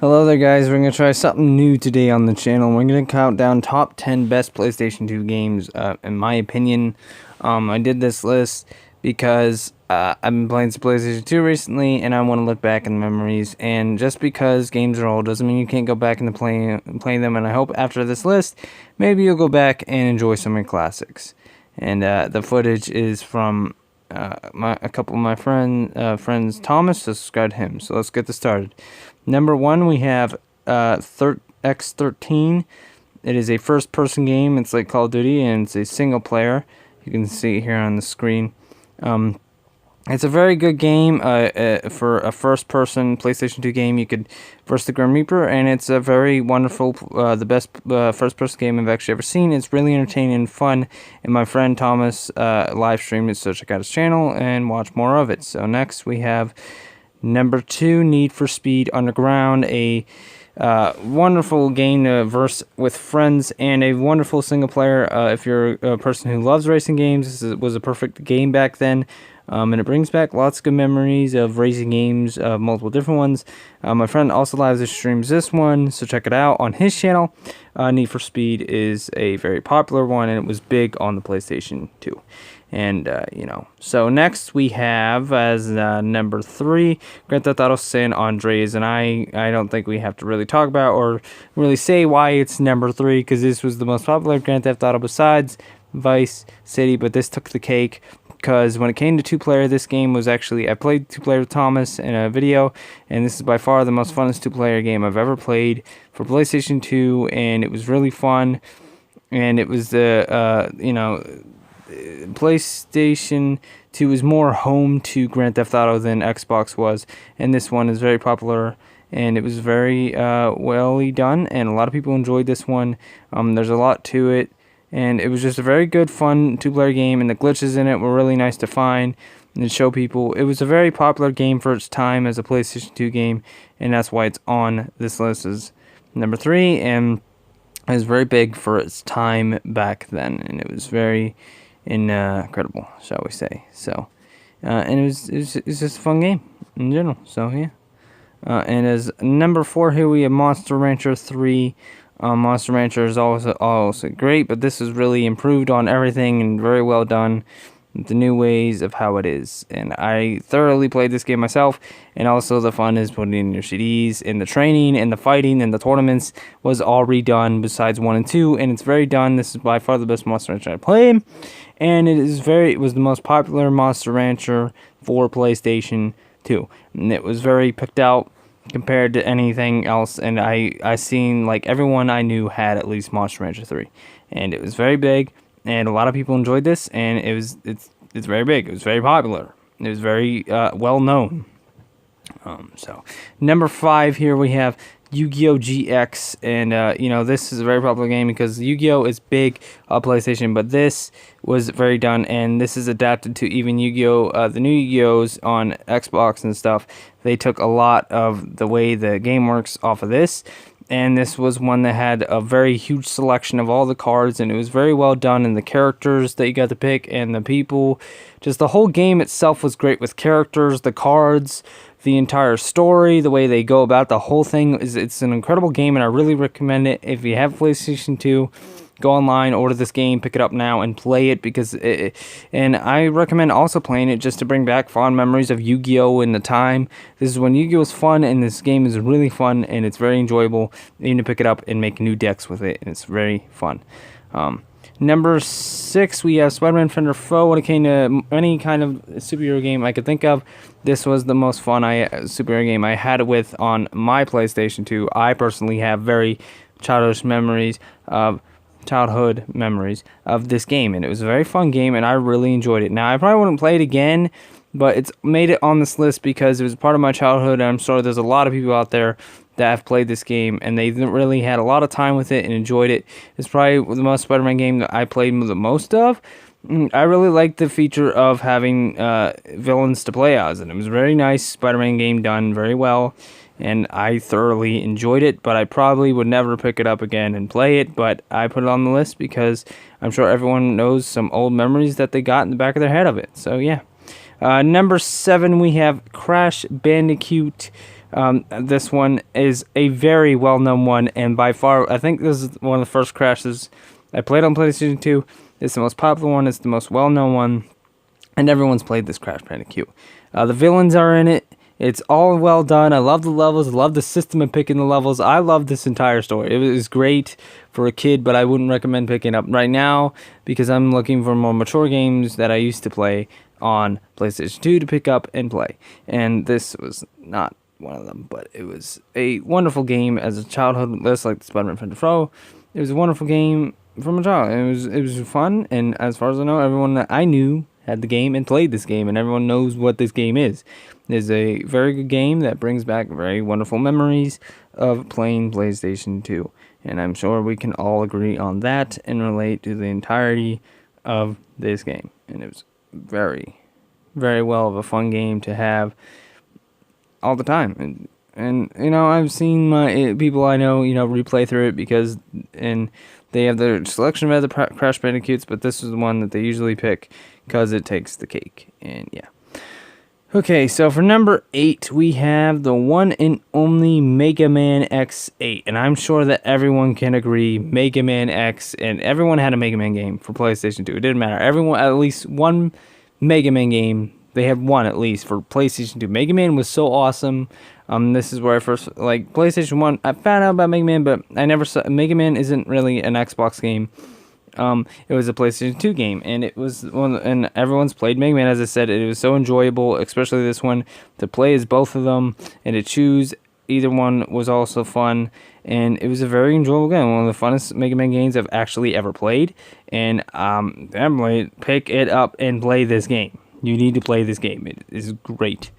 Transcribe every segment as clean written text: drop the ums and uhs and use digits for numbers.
Hello there guys, we're going to try something new today on the channel. We're going to count down top 10 best PlayStation 2 games, in my opinion. I did this list because I've been playing some PlayStation 2 recently and I want to look back in memories. And just because games are old doesn't mean you can't go back and play them. And I hope after this list, maybe you'll go back and enjoy some of your classics. And the footage is from a couple of my friends Thomas, so subscribe to him. So let's get this started. Number 1, we have X13. It is a first-person game. It's like Call of Duty, and it's a single player. You can see it here on the screen. It's a very good game for a first-person PlayStation 2 game. You could versus the Grim Reaper, and it's a very wonderful, the best first-person game I've actually ever seen. It's really entertaining and fun, and my friend Thomas live streamed it, so check out his channel and watch more of it. So next we have number 2, Need for Speed Underground, a wonderful game to verse with friends and a wonderful single player. If you're a person who loves racing games, this was a perfect game back then. And it brings back lots of good memories of racing games, multiple different ones. My friend also live streams this one, so check it out on his channel. Need for Speed is a very popular one, and it was big on the PlayStation 2. And, so next we have as number 3, Grand Theft Auto San Andreas. And I don't think we have to really talk about or really say why it's number 3, because this was the most popular Grand Theft Auto besides Vice City. But this took the cake, because when it came to 2-player, this game was actually, I played 2-player with Thomas in a video, and this is by far the most funnest 2-player game I've ever played for PlayStation 2, and it was really fun. And it was the, PlayStation 2 is more home to Grand Theft Auto than Xbox was, and this one is very popular, and it was very well done, and a lot of people enjoyed this one. There's a lot to it, and it was just a very good, fun 2-player game, and the glitches in it were really nice to find and show people. It was a very popular game for its time as a PlayStation 2 game, and that's why it's on this list as number 3, and it was very big for its time back then, and it was very incredible, shall we say. So and it's just a fun game in general. So yeah. And as number 4 here we have Monster Rancher 3. Monster Rancher is also great, but this is really improved on everything and very well done with the new ways of how it is. And I thoroughly played this game myself, and also the fun is putting in your CDs, and the training and the fighting and the tournaments was all redone besides 1 and 2, and it's very done. This is by far the best Monster Rancher I played, and it was the most popular Monster Rancher for PlayStation 2, and it was very picked out compared to anything else. And I seen, like, everyone I knew had at least Monster Rancher 3, and it was very big, and a lot of people enjoyed this, and it's very big. It was very popular. It was very well known. So number 5 here we have Yugioh GX, and this is a very popular game because Yu-Gi-Oh is big on PlayStation, but this was very done, and this is adapted to even Yu-Gi-Oh, the new Yu-Gi-Ohs on Xbox and stuff. They took a lot of the way the game works off of this, and this was one that had a very huge selection of all the cards, and it was very well done, and the characters that you got to pick and the people, just the whole game itself was great with characters, the cards, the entire story, the way they go about the whole thing. It's an incredible game, and I really recommend it. If you have PlayStation 2, go online, order this game, pick it up now, and play it, because and I recommend also playing it just to bring back fond memories of Yu-Gi-Oh in the time. This is when Yu-Gi-Oh was fun, and this game is really fun, and it's very enjoyable even to pick it up and make new decks with it, and it's very fun. Number 6, we have SpiderMan Friend or Foe. When it came to any kind of superhero game I could think of, this was the most fun superhero game I had it with on my PlayStation 2. I personally have very childhood memories of this game, and it was a very fun game, and I really enjoyed it. Now, I probably wouldn't play it again, but it's made it on this list because it was part of my childhood, and I'm sure there's a lot of people out there that have played this game, and they really had a lot of time with it and enjoyed it. It's probably the most Spider-Man game that I played the most of. I really liked the feature of having villains to play as, and it was a very nice Spider-Man game done very well, and I thoroughly enjoyed it, but I probably would never pick it up again and play it, but I put it on the list because I'm sure everyone knows some old memories that they got in the back of their head of it. So yeah. Number 7, we have Crash Bandicoot This one is a very well-known one, and by far, I think this is one of the first crashes I played on PlayStation 2. It's the most popular one. It's the most well-known one, and everyone's played this Crash Bandicoot. The villains are in it. It's all well done. I love the levels. I love the system of picking the levels. I love this entire story. It was great for a kid, but I wouldn't recommend picking up right now because I'm looking for more mature games that I used to play on PlayStation 2 to pick up and play. And this was not one of them, but it was a wonderful game as a childhood, just like the SpiderMan Friend Pro. It was a wonderful game from a child. It was fun, and as far as I know, everyone that I knew had the game and played this game, and everyone knows what this game is. It is a very good game that brings back very wonderful memories of playing PlayStation 2, and I'm sure we can all agree on that and relate to the entirety of this game. And it was very, very well of a fun game to have all the time. And you know, I've seen my people I know, you know, replay through it because they have their selection of other Crash Bandicoots, but this is the one that they usually pick because it takes the cake. And yeah. Okay, so for number 8, we have the one and only Mega Man X8. And I'm sure that everyone can agree, Mega Man X, and everyone had a Mega Man game for PlayStation 2. It didn't matter. Everyone, at least one Mega Man game, they had one at least for PlayStation 2. Mega Man was so awesome. This is where I first, like, PlayStation 1, I found out about Mega Man, but I never saw, Mega Man isn't really an Xbox game. It was a PlayStation 2 game, and it was one, and everyone's played Mega Man. As I said, it was so enjoyable, especially this one, to play as both of them, and to choose either one was also fun, and it was a very enjoyable game, one of the funnest Mega Man games I've actually ever played, and Emily, pick it up and play this game. You need to play this game. It is great.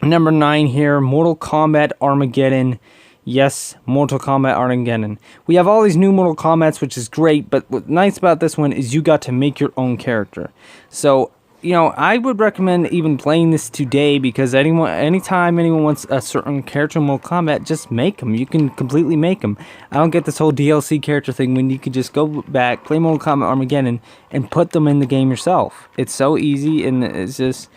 Number 9 here, Mortal Kombat Armageddon. Yes, Mortal Kombat Armageddon. We have all these new Mortal Kombats, which is great, but what's nice about this one is you got to make your own character. So, you know, I would recommend even playing this today because anytime anyone wants a certain character in Mortal Kombat, just make them. You can completely make them. I don't get this whole DLC character thing when you could just go back, play Mortal Kombat Armageddon, and put them in the game yourself. It's so easy, and it's just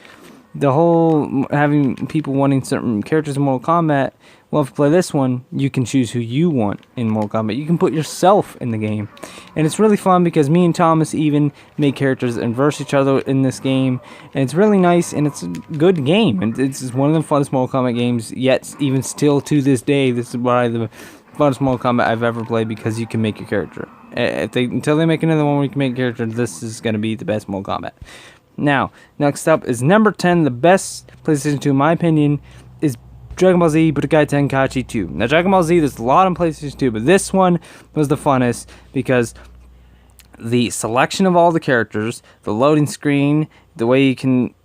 the whole having people wanting certain characters in Mortal Kombat. Well, if you play this one, you can choose who you want in Mortal Kombat. You can put yourself in the game. And it's really fun because me and Thomas even make characters and verse each other in this game. And it's really nice, and it's a good game. And it's one of the funnest Mortal Kombat games, yet even still to this day, this is probably the funnest Mortal Kombat I've ever played because you can make your character. Until they make another one where you can make a character, this is going to be the best Mortal Kombat. Now, next up is number 10, the best PlayStation 2, in my opinion, is Dragon Ball Z Budokai Tenkaichi 2. Now, Dragon Ball Z, there's a lot on PlayStation 2, but this one was the funnest because the selection of all the characters, the loading screen, the way you can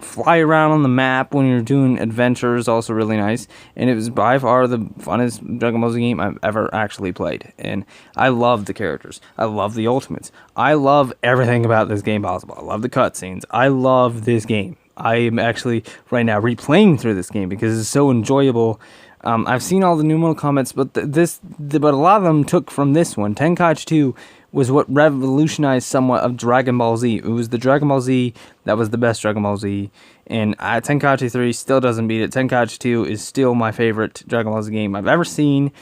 fly around on the map when you're doing adventures is also really nice. And it was by far the funnest Dragon Ball Z game I've ever actually played. And I love the characters. I love the ultimates. I love everything about this game possible. I love the cutscenes. I love this game. I am actually right now replaying through this game because it's so enjoyable. I've seen all the new Mortal Kombats, but a lot of them took from this one. Tenkaichi 2 was what revolutionized somewhat of Dragon Ball Z. It was the Dragon Ball Z that was the best Dragon Ball Z, and Tenkaichi 3 still doesn't beat it. Tenkaichi 2 is still my favorite Dragon Ball Z game I've ever seen.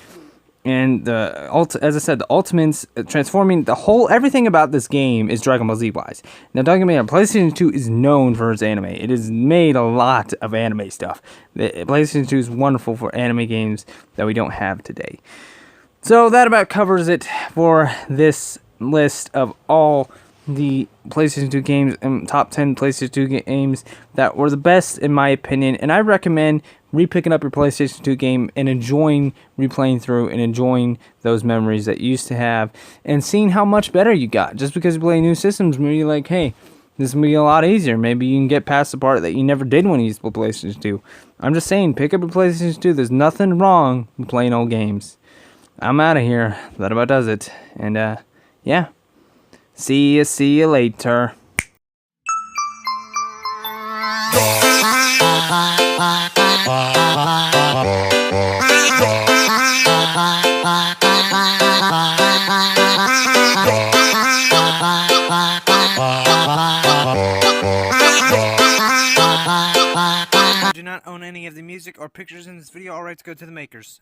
And as I said, the ultimates, transforming everything about this game is Dragon Ball Z wise. Now, don't get me wrong, PlayStation 2 is known for its anime. It has made a lot of anime stuff. PlayStation 2 is wonderful for anime games that we don't have today. So that about covers it for this list of all the PlayStation 2 games and top 10 PlayStation 2 games that were the best in my opinion. And I recommend repicking up your PlayStation 2 game and enjoying replaying through and enjoying those memories that you used to have and seeing how much better you got. Just because you play new systems, maybe you're like, hey, this is going to be a lot easier. Maybe you can get past the part that you never did when you used to play PlayStation 2. I'm just saying, pick up your PlayStation 2. There's nothing wrong with playing old games. I'm out of here. That about does it. And, yeah. See you later. Do not not own any of the music or pictures in this video. All rights go to the makers.